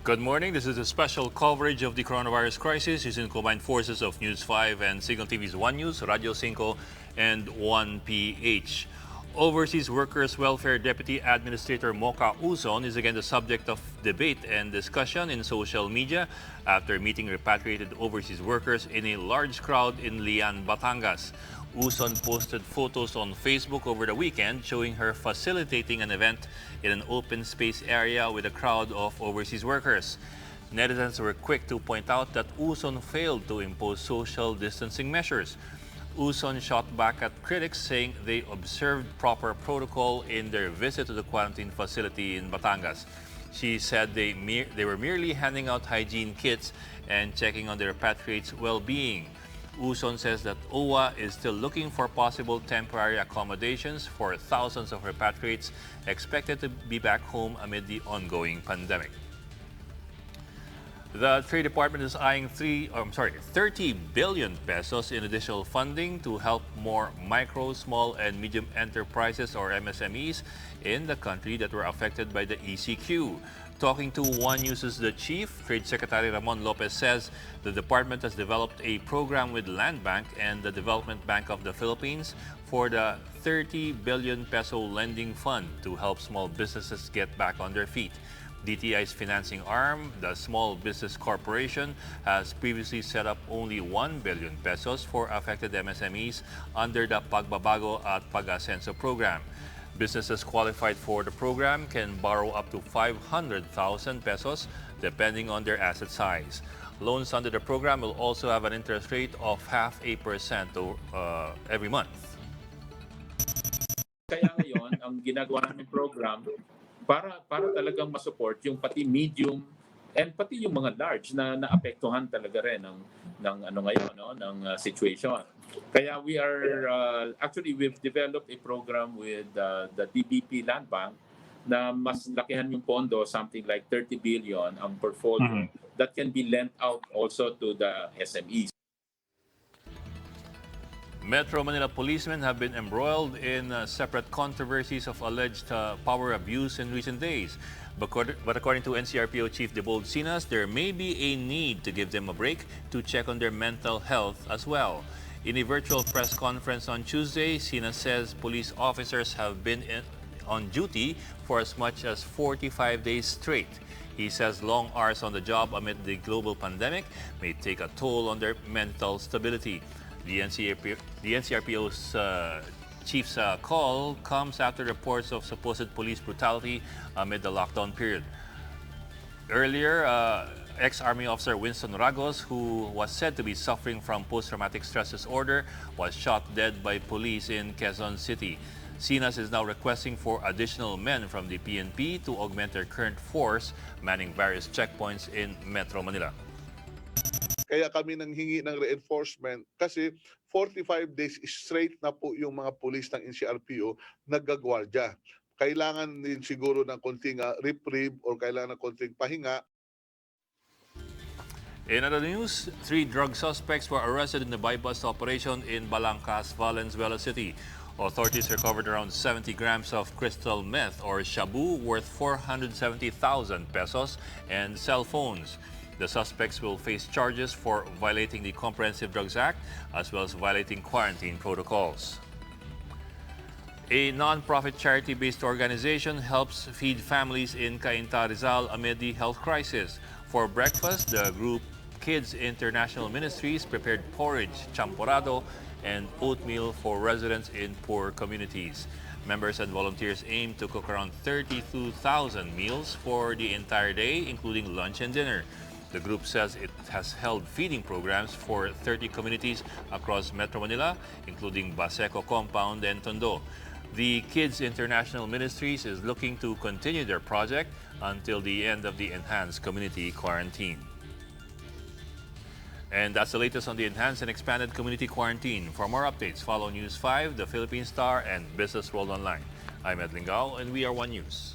Good morning. This is a special coverage of the coronavirus crisis using combined forces of News 5 and Signal TV's One News, Radio 5, and 1PH. Overseas Workers Welfare Deputy Administrator Mocha Uzon is again the subject of debate and discussion in social media after meeting repatriated overseas workers in a large crowd in Lian, Batangas. Uzon posted photos on Facebook over the weekend showing her facilitating an event in an open space area with a crowd of overseas workers. Netizens were quick to point out that Uzon failed to impose social distancing measures. Uzon shot back at critics, saying they observed proper protocol in their visit to the quarantine facility in Batangas. She said they were merely handing out hygiene kits and checking on their repatriates' well-being. Uzon says that OWA is still looking for possible temporary accommodations for thousands of repatriates expected to be back home amid the ongoing pandemic. The Trade Department is eyeing 30 billion pesos in additional funding to help more micro, small, and medium enterprises or MSMEs in the country that were affected by the ECQ. Talking to One News' The Chief, Trade Secretary Ramon Lopez says the department has developed a program with Land Bank and the Development Bank of the Philippines for the 30 billion peso lending fund to help small businesses get back on their feet. DTI's financing arm, the Small Business Corporation, has previously set up only 1 billion pesos for affected MSMEs under the Pagbabago at Pag-Asenso program. Businesses qualified for the program can borrow up to 500,000 pesos depending on their asset size. Loans under the program will also have an interest rate of 0.5% every month. Kaya ngayon, ang ginagawa namin program para talagang masupport yung pati medium and pati yung mga large na naapektuhan talaga rin ng ano ngayon ng situation. Kaya we've developed a program with the DBP Land Bank na mas lakihan yung pondo, something like 30 billion ang portfolio that can be lent out also to the SMEs. Metro Manila policemen have been embroiled in separate controversies of alleged power abuse in recent days. But according to NCRPO Chief Debold Sinas, there may be a need to give them a break to check on their mental health as well. In a virtual press conference on Tuesday, Sinas says police officers have been on duty for as much as 45 days straight. He says long hours on the job amid the global pandemic may take a toll on their mental stability. The NCRPO's chief's call comes after reports of supposed police brutality amid the lockdown period. Earlier, ex-Army officer Winston Ragos, who was said to be suffering from post-traumatic stress disorder, was shot dead by police in Quezon City. Sinas is now requesting for additional men from the PNP to augment their current force manning various checkpoints in Metro Manila. Kaya kami nanghingi ng reinforcement kasi 45 days straight na po yung mga pulis ng NCRPO naggagwardya. Kailangan din siguro ng konting reprieve or kailangan ng konting pahinga. In other news, 3 drug suspects were arrested in the buy-bust operation in Balangcas, Valenzuela City. Authorities recovered around 70 grams of crystal meth or shabu worth 470,000 pesos and cell phones. The suspects will face charges for violating the Comprehensive Drugs Act as well as violating quarantine protocols. A non-profit charity-based organization helps feed families in Cainta, Rizal amid the health crisis. For breakfast, the group Kids International Ministries prepared porridge, champorado, and oatmeal for residents in poor communities. Members and volunteers aim to cook around 32,000 meals for the entire day, including lunch and dinner. The group says it has held feeding programs for 30 communities across Metro Manila, including Baseco Compound and Tondo. The Kids International Ministries is looking to continue their project until the end of the enhanced community quarantine. And that's the latest on the enhanced and expanded community quarantine. For more updates, follow News 5, the Philippine Star, and Business World Online. I'm Ed Lingao, and we are One News.